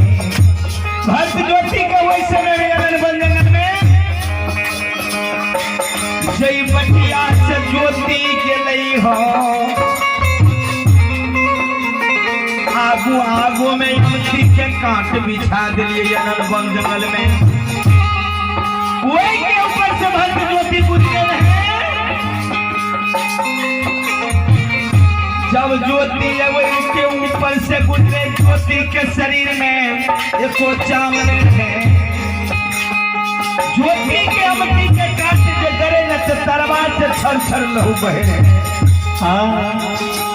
भक्त ज्योति के वही समय में अनन बंधन में जय बटिया से ज्योति के लई हो आगू आगू में इमली के कांट बिछा दिए अनन बन जंगल में वही के ऊपर से भक्त ज्योति गुजरे रहे। जब ज्योति वही के ऊपर से गुजरे ज्योति के शरीर में एको चावल है ज्योति के अमती के काट जो करे न तरवा से छर छर लहू बहे। हाँ